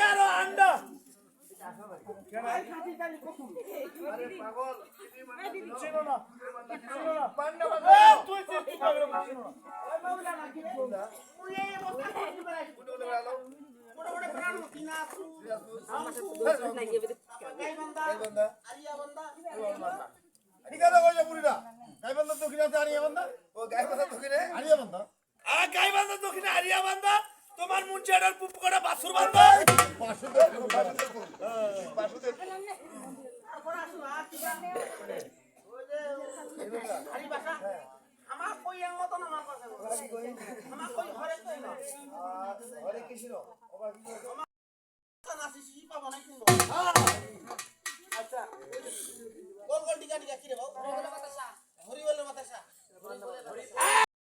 আরো আন্ডা আরে পাগল ছিল না পান্ডা তুই চিন্তা করে বসিস না ঠিকানা কইছে পুরিরা গাইবান্ধা দক্ষিণে আছে আরিয়া বান্ধা ও গাইবান্ধা দক্ষিণে আরিয়া বান্ধা গাইবান্ধা দক্ষিণে আরিয়া বান্ধা তোমার মুন্সিয়াটার পুপ করে বাছুর বান্ধা বাসুদেব হরে কৃষ্ণ